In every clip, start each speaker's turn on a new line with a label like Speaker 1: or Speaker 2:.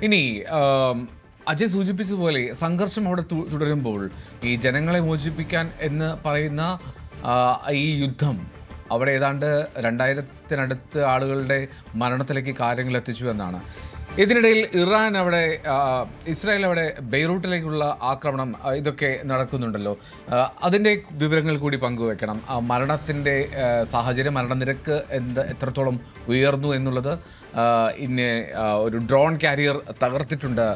Speaker 1: ഇനി അജയ് സൂചിപ്പിച്ചതുപോലെ സംഘർഷം അവിടെ തുടരുമ്പോൾ ഈ ജനങ്ങളെ മോചിപ്പിക്കാൻ എന്ന് പറയുന്ന ഈ യുദ്ധം അവിടെ ഏതാണ്ട് 2000-നടുത്ത് ആളുകളുടെ മരണത്തിലേക്ക് കാര്യങ്ങൾ എത്തിച്ചു എന്നാണ്. ഇതിനിടയിൽ ഇറാൻ അവിടെ ഇസ്രായേൽ അവിടെ ബെയ്റൂട്ടിലേക്കുള്ള ആക്രമണം ഇതൊക്കെ നടക്കുന്നുണ്ടല്ലോ. അതിൻ്റെ വിവരങ്ങൾ കൂടി പങ്കുവെക്കണം. മരണത്തിൻ്റെ സാഹചര്യം, മരണനിരക്ക് എത്രത്തോളം ഉയർന്നു എന്നുള്ളത്. ഇന്ന് ഒരു ഡ്രോൺ കാരിയർ തകർത്തിട്ടുണ്ട്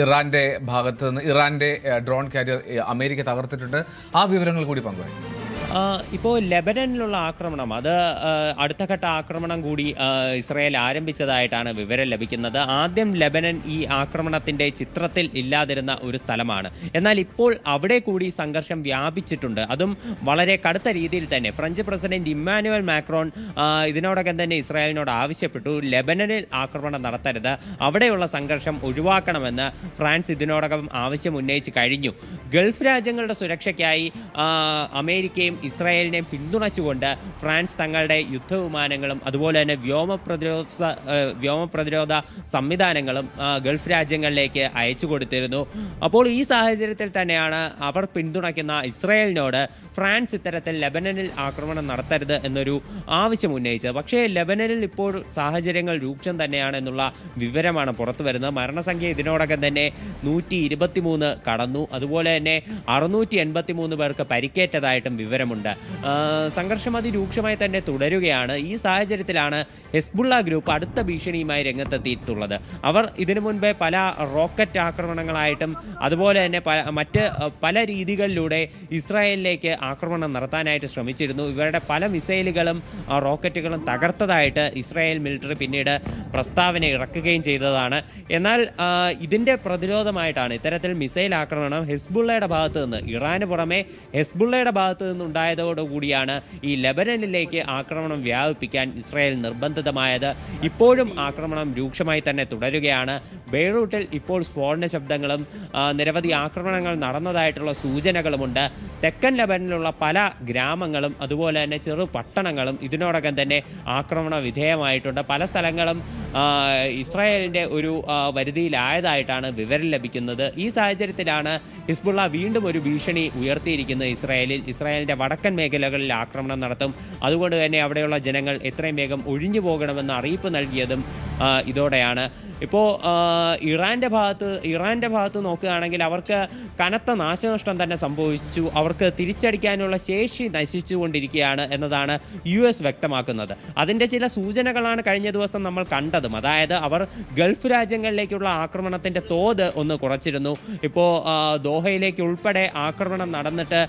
Speaker 1: ഇറാന്റെ ഭാഗത്ത് നിന്ന്. ഇറാന്റെ ഡ്രോൺ കാരിയർ അമേരിക്ക തകർത്തിട്ടുണ്ട്. ആ വിവരങ്ങൾ കൂടി പങ്കുവെക്കും.
Speaker 2: ഇപ്പോൾ ലെബനനിലുള്ള ആക്രമണം, അത് അടുത്ത ഘട്ട ആക്രമണം കൂടി ഇസ്രായേൽ ആരംഭിച്ചതായിട്ടാണ് വിവരം ലഭിക്കുന്നത്. ആദ്യം ലെബനൻ ഈ ആക്രമണത്തിൻ്റെ ചിത്രത്തിൽ ഇല്ലാതിരുന്ന ഒരു സ്ഥലമാണ്. എന്നാൽ ഇപ്പോൾ അവിടെ കൂടി സംഘർഷം വ്യാപിച്ചിട്ടുണ്ട്. അതും വളരെ കടുത്ത രീതിയിൽ തന്നെ. ഫ്രഞ്ച് പ്രസിഡന്റ് ഇമ്മാനുവൽ മാക്രോൺ ഇതിനോടകം തന്നെ ഇസ്രായേലിനോട് ആവശ്യപ്പെട്ടു, ലെബനനിൽ ആക്രമണം നടത്തരുത്, അവിടെയുള്ള സംഘർഷം ഒഴിവാക്കണമെന്ന് ഫ്രാൻസ് ഇതിനോടകം ആവശ്യം ഉന്നയിച്ച് കഴിഞ്ഞു. ഗൾഫ് രാജ്യങ്ങളുടെ സുരക്ഷയ്ക്കായി അമേരിക്കയും ഇസ്രായേലിനെയും പിന്തുണച്ചുകൊണ്ട് ഫ്രാൻസ് തങ്ങളുടെ യുദ്ധവിമാനങ്ങളും അതുപോലെ തന്നെ വ്യോമ പ്രതിരോധ സംവിധാനങ്ങളും ഗൾഫ് രാജ്യങ്ങളിലേക്ക് അയച്ചു കൊടുത്തിരുന്നു. അപ്പോൾ ഈ സാഹചര്യത്തിൽ തന്നെയാണ് അവർ പിന്തുണയ്ക്കുന്ന ഇസ്രായേലിനോട് ഫ്രാൻസ് ഇത്തരത്തിൽ ലെബനനിൽ ആക്രമണം നടത്തരുത് എന്നൊരു ആവശ്യം ഉന്നയിച്ചത്. പക്ഷേ ലെബനനിൽ ഇപ്പോൾ സാഹചര്യങ്ങൾ രൂക്ഷം തന്നെയാണ് എന്നുള്ള വിവരമാണ് പുറത്തു വരുന്നത്. മരണസംഖ്യ ഇതിനോടകം തന്നെ 123 കടന്നു. അതുപോലെ തന്നെ 683 പേർക്ക് പരിക്കേറ്റതായിട്ടും വിവരമുണ്ട്. സംഘർഷം അതിരൂക്ഷമായി തന്നെ തുടരുകയാണ്. ഈ സാഹചര്യത്തിലാണ് ഹെസ്ബുള്ള ഗ്രൂപ്പ് അടുത്ത ഭീഷണിയുമായി രംഗത്തെത്തിയിട്ടുള്ളത്. അവർ ഇതിനു മുൻപേ പല റോക്കറ്റ് ആക്രമണങ്ങളായിട്ടും അതുപോലെ തന്നെ മറ്റ് പല രീതികളിലൂടെ ഇസ്രായേലിലേക്ക് ആക്രമണം നടത്താനായിട്ട് ശ്രമിച്ചിരുന്നു. ഇവരുടെ പല മിസൈലുകളും റോക്കറ്റുകളും തകർത്തതായിട്ട് ഇസ്രായേൽ മിലിറ്ററി പിന്നീട് പ്രസ്താവന ഇറക്കുകയും ചെയ്തതാണ്. എന്നാൽ ഇതിൻ്റെ പ്രതിരോധമായിട്ടാണ് ഇത്തരത്തിൽ മിസൈൽ ആക്രമണം ഹെസ്ബുള്ളയുടെ ഭാഗത്ത് നിന്ന്, ഇറാന് പുറമെ ഹെസ്ബുള്ളയുടെ ഭാഗത്ത് നിന്നുണ്ടായതോടുകൂടിയാണ് ഈ ലെബനനിലേക്ക് ആക്രമണം വ്യാപിപ്പിക്കാൻ ഇസ്രായേൽ നിർബന്ധിതമായത്. ഇപ്പോഴും ആക്രമണം രൂക്ഷമായി തന്നെ തുടരുകയാണ്. ബെയ്റൂട്ടിൽ ഇപ്പോൾ സ്ഫോടന ശബ്ദങ്ങളും നിരവധി ആക്രമണങ്ങൾ നടന്നതായിട്ടുള്ള സൂചനകളുമുണ്ട്. തെക്കൻ ലെബനനിലുള്ള പല ഗ്രാമങ്ങളും അതുപോലെ തന്നെ ചെറു പട്ടണങ്ങളും ഇതിനോടകം തന്നെ ആക്രമണ വിധേയമായിട്ടുണ്ട്. പല സ്ഥലങ്ങളും ഇസ്രായേലിൻ്റെ ഒരു വരുതിയിലായതായിട്ടാണ് വിവരം ലഭിക്കുന്നത്. ഈ സാഹചര്യത്തിലാണ് ഹിസ്ബുള്ള വീണ്ടും ഒരു ഭീഷണി ഉയർത്തിയിരിക്കുന്നത് ഇസ്രായേലിൻ്റെ വടക്കൻ മേഖലകളിൽ ആക്രമണം നടത്തും, അതുകൊണ്ട് തന്നെ അവിടെയുള്ള ജനങ്ങൾ എത്രയും വേഗം ഒഴിഞ്ഞു പോകണമെന്ന് അറിയിപ്പ് നൽകിയതും ഇതോടെയാണ്. ഇപ്പോൾ ഇറാൻ്റെ ഭാഗത്ത് നോക്കുകയാണെങ്കിൽ അവർക്ക് കനത്ത നാശനഷ്ടം തന്നെ സംഭവിച്ചു. അവർക്ക് തിരിച്ചടിക്കാനുള്ള ശേഷി നശിച്ചുകൊണ്ടിരിക്കുകയാണ് എന്നതാണ് US വ്യക്തമാക്കുന്നത്. അതിൻ്റെ ചില സൂചനകളാണ് കഴിഞ്ഞ ദിവസം നമ്മൾ കണ്ടതും. അതായത് അവർ ഗൾഫ് രാജ്യങ്ങളിലേക്കുള്ള ആക്രമണത്തിൻ്റെ തോത് ഒന്ന് കുറച്ചിരുന്നു. ഇപ്പോൾ ദോഹയിലേക്ക് ഉൾപ്പെടെ ആക്രമണം നടന്നിട്ട്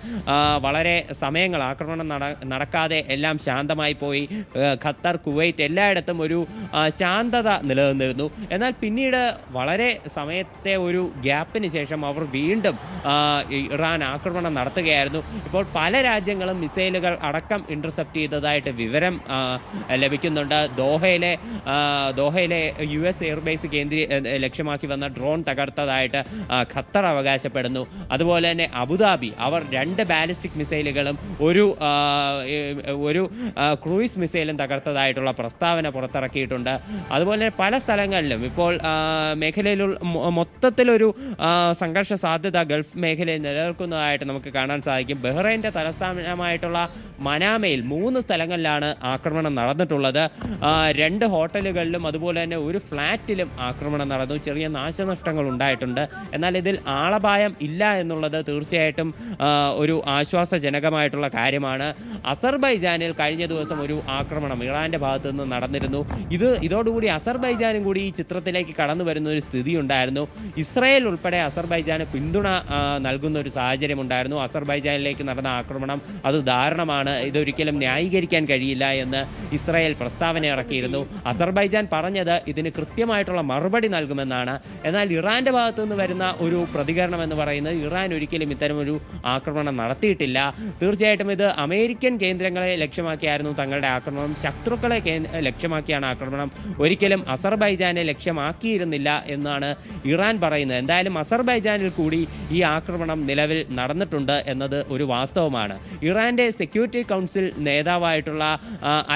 Speaker 2: വളരെ സമയങ്ങൾ ആക്രമണം നടക്കാതെ എല്ലാം ശാന്തമായി പോയി. ഖത്തർ, കുവൈറ്റ് എല്ലായിടത്തും ഒരു ശാന്തത നിലനിന്നിരുന്നു. എന്നാൽ പിന്നീട് വളരെ സമയത്തെ ഒരു ഗ്യാപ്പിന് ശേഷം അവർ വീണ്ടും ഇറാൻ ആക്രമണം നടത്തുകയായിരുന്നു. ഇപ്പോൾ പല രാജ്യങ്ങളും മിസൈലുകൾ അടക്കം ഇൻ്റർസെപ്റ്റ് ചെയ്തതായിട്ട് വിവരം ലഭിക്കുന്നുണ്ട്. ദോഹയിലെ US എയർബേസ് ലക്ഷ്യമാക്കി വന്ന ഡ്രോൺ തകർത്തതായിട്ട് ഖത്തർ അവകാശപ്പെടുന്നു. അതുപോലെ തന്നെ അബുദാബി അവർ 2 ബാലിസ്റ്റിക് മിസൈലുകളും ഒരു ക്രൂയിസ് മിസൈലും തകർത്തതായിട്ടുള്ള പ്രസ്താവന പുറത്തിറക്കിയിട്ടുണ്ട്. അതുപോലെ പല സ്ഥലങ്ങളിലും ഇപ്പോൾ മേഖലയിലുള്ള മൊത്തത്തിലൊരു സംഘർഷ സാധ്യത ഗൾഫ് മേഖലയിൽ നിലനിൽക്കുന്നതായിട്ട് നമുക്ക് കാണാൻ സാധിക്കും. ബഹ്റൈൻ്റെ തലസ്ഥാനമായിട്ടുള്ള മനാമയിൽ 3 സ്ഥലങ്ങളിലാണ് ആക്രമണം നടന്നിട്ടുള്ളത്. 2 ഹോട്ടലുകളിലും അതുപോലെ തന്നെ ഒരു ഫ്ലാറ്റിലും ആക്രമണം നടന്നു. ചെറിയ നാശനഷ്ടങ്ങൾ ഉണ്ടായിട്ടുണ്ട്. എന്നാൽ ഇതിൽ ആളപായം ഇല്ല എന്നുള്ളത് തീർച്ചയായിട്ടും ഒരു ആശ്വാസജനകമായിട്ടുള്ള കാര്യമാണ്. അസർബൈജാനിൽ കഴിഞ്ഞ ദിവസം ഒരു ആക്രമണം ഇറാൻ്റെ ഭാഗത്തു നിന്ന് നടന്നിരുന്നു. ഇതോടുകൂടി അസർബൈജാനും കൂടി ഈ ചിത്രത്തിലേക്ക് കടന്നു വരുന്ന ഒരു സ്ഥിതി ഉണ്ടായിരുന്നു. ഇസ്രായേൽ ഉൾപ്പെടെ അസർബൈജാന് പിന്തുണ നൽകുന്ന ഒരു സാഹചര്യം ഉണ്ടായിരുന്നു. അസർബൈജാനിലേക്ക് നടന്ന ആക്രമണം അത് ദാരുണമാണ്, ഇതൊരിക്കലും ന്യായീകരിക്കാൻ കഴിയില്ല എന്ന് ഇസ്രായേൽ പ്രസ്താവന ഇറക്കിയിരുന്നു. അസർബൈജാൻ പറഞ്ഞത് ഇതിന് കൃത്യമായിട്ടുള്ള മറുപടി നൽകുമെന്നാണ്. എന്നാൽ ഇറാൻ്റെ ഭാഗത്തു നിന്ന് വരുന്ന ഒരു പ്രതികരണം എന്ന് പറയുന്നത് ഇറാൻ ഒരിക്കലും ഇത്തരമൊരു ആക്രമണം നടത്തിയിട്ടില്ല. തീർച്ചയായിട്ടും ഇത് അമേരിക്കൻ കേന്ദ്രങ്ങളെ ലക്ഷ്യമാക്കിയായിരുന്നു തങ്ങളുടെ ആക്രമണം. ശത്രുക്കളെ ലക്ഷ്യമാക്കിയാണ് ആക്രമണം, ഒരിക്കലും അസർബൈജാനെ ലക്ഷ്യമാക്കിയിരുന്നില്ല എന്നാണ് ഇറാൻ പറയുന്നത്. എന്തായാലും അസർബൈജാനിൽ കൂടി ഈ ആക്രമണം നിലവിൽ നടന്നിട്ടുണ്ട് എന്നത് ഒരു വാസ്തവമാണ്. ഇറാൻ്റെ സെക്യൂരിറ്റി കൗൺസിൽ നേതാവായിട്ടുള്ള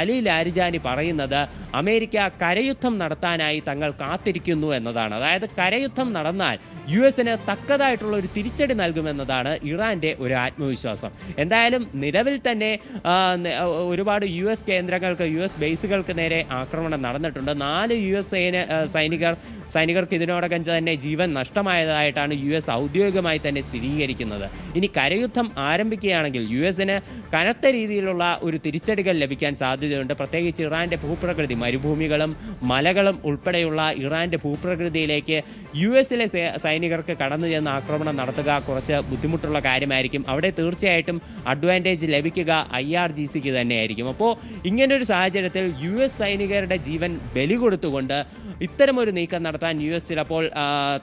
Speaker 2: അലി ലാരിജാനി പറയുന്നത് അമേരിക്ക കരയുദ്ധം നടത്താനായി തങ്ങൾ കാത്തിരിക്കുന്നു എന്നതാണ്. അതായത് കരയുദ്ധം നടന്നാൽ US-ന് തക്കതായിട്ടുള്ള ഒരു തിരിച്ചടി നൽകുമെന്നതാണ് ഇറാൻ്റെ ഒരു ആത്മവിശ്വാസം. എന്തായാലും നിലവിൽ തന്നെ ഒരുപാട് US കേന്ദ്രങ്ങൾക്ക്, US ബേസുകൾക്ക് നേരെ ആക്രമണം നടന്നിട്ടുണ്ട്. 4 US സൈനികർക്ക് ഇതിനോടകം തന്നെ ജീവൻ നഷ്ടമായതായിട്ടാണ് US ഔദ്യോഗികമായി തന്നെ സ്ഥിരീകരിക്കുന്നത്. ഇനി കരയുദ്ധം ആരംഭിക്കുകയാണെങ്കിൽ US-ന് കനത്ത രീതിയിലുള്ള ഒരു തിരിച്ചടികൾ ലഭിക്കാൻ സാധ്യതയുണ്ട്. പ്രത്യേകിച്ച് ഇറാൻ്റെ ഭൂപ്രകൃതി, മരുഭൂമികളും മലകളും ഉൾപ്പെടെയുള്ള ഇറാൻ്റെ ഭൂപ്രകൃതിയിലേക്ക് US-ലെ സൈനികർക്ക് കടന്നു ചെന്ന് ആക്രമണം നടത്തുക കുറച്ച് ബുദ്ധിമുട്ടുള്ള കാര്യമായിരിക്കും. അവിടെ തീർച്ചയായിട്ടും അഡ്വാൻറ്റേജ് ലഭിക്കുക IRGCക്ക് തന്നെയായിരിക്കും. അപ്പോൾ ഇങ്ങനൊരു സാഹചര്യത്തിൽ US സൈനികരുടെ ജീവൻ ബലി കൊടുത്തുകൊണ്ട് ഇത്തരമൊരു നീക്കം നടത്താൻ US ചിലപ്പോൾ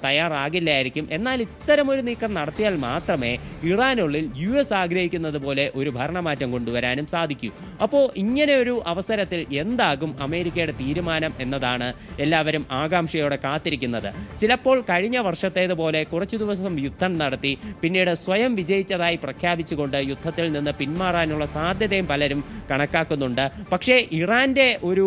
Speaker 2: തയ്യാറാകില്ലായിരിക്കും. എന്നാൽ ഇത്തരമൊരു നീക്കം നടത്തിയാൽ മാത്രമേ ഇറാനുള്ളിൽ US ആഗ്രഹിക്കുന്നത് പോലെ ഒരു ഭരണമാറ്റം കൊണ്ടുവരാനും സാധിക്കൂ. അപ്പോൾ ഇങ്ങനെ ഒരു അവസരത്തിൽ എന്താകും അമേരിക്കയുടെ തീരുമാനം എന്നതാണ് എല്ലാവരും ആകാംക്ഷയോടെ കാത്തിരിക്കുന്നത്. ചിലപ്പോൾ കഴിഞ്ഞ വർഷത്തേതുപോലെ കുറച്ചു ദിവസം യുദ്ധം നടത്തി പിന്നീട് സ്വയം വിജയിച്ചതായി പ്രഖ്യാപിച്ചുകൊണ്ട് യുദ്ധത്തിൽ നിന്ന് പിന്മാറാനുള്ള സാധ്യതയും പലരും കണക്കാക്കുന്നുണ്ട്. പക്ഷേ ഇറാൻ്റെ ഒരു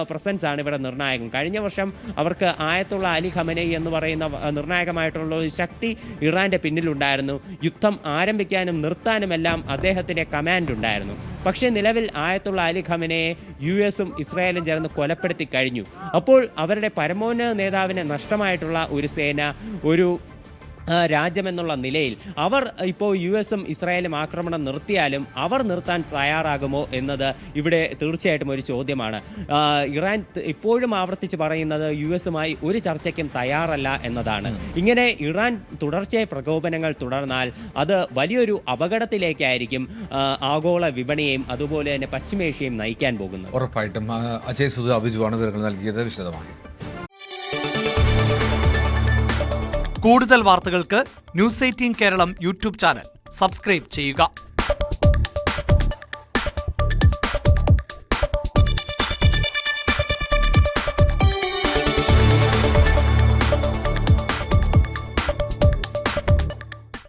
Speaker 2: പ്രസൻസ് ആണ് ഇവിടെ നിർണായകം. കഴിഞ്ഞ വർഷം അവർക്ക് ആയത്തുള്ള അലി ഖമനേയി എന്ന് പറയുന്ന നിർണായകമായിട്ടുള്ള ഒരു ശക്തി ഇറാൻ്റെ പിന്നിലുണ്ടായിരുന്നു. യുദ്ധം ആരംഭിക്കാനും നിർത്താനുമെല്ലാം അദ്ദേഹത്തിൻ്റെ കമാൻഡ് ഉണ്ടായിരുന്നു. പക്ഷേ നിലവിൽ ആയത്തുള്ള അലി ഖമനയെ US-ഉം ഇസ്രായേലും ചേർന്ന് കൊലപ്പെടുത്തി കഴിഞ്ഞു. അപ്പോൾ അവരുടെ പരമോന്നത നേതാവിനെ നഷ്ടമായിട്ടുള്ള ഒരു സേന, ഒരു രാജ്യമെന്നുള്ള നിലയിൽ അവർ ഇപ്പോൾ US-ഉം ഇസ്രായേലും ആക്രമണം നിർത്തിയാലും അവർ നിർത്താൻ തയ്യാറാകുമോ എന്നത് ഇവിടെ തീർച്ചയായിട്ടും ഒരു ചോദ്യമാണ്. ഇറാൻ ഇപ്പോഴും ആവർത്തിച്ച് പറയുന്നത് US-ഉമായി ഒരു ചർച്ചയ്ക്കും തയ്യാറല്ല എന്നതാണ്. ഇങ്ങനെ ഇറാൻ തുടർച്ചയായി പ്രകോപനങ്ങൾ തുടർന്നാൽ അത് വലിയൊരു അപകടത്തിലേക്കായിരിക്കും ആഗോള വിപണിയെയും അതുപോലെ തന്നെ പശ്ചിമേഷ്യയും നയിക്കാൻ പോകുന്നത്.
Speaker 1: ഉറപ്പായിട്ടും അജയ് സുധ അഭിജുവാണ് വിവരങ്ങൾ നൽകിയത് വിശദമായി.
Speaker 3: കൂടുതൽ വാർത്തകൾക്ക് News 18 Keralam YouTube channel subscribe ചെയ്യുക.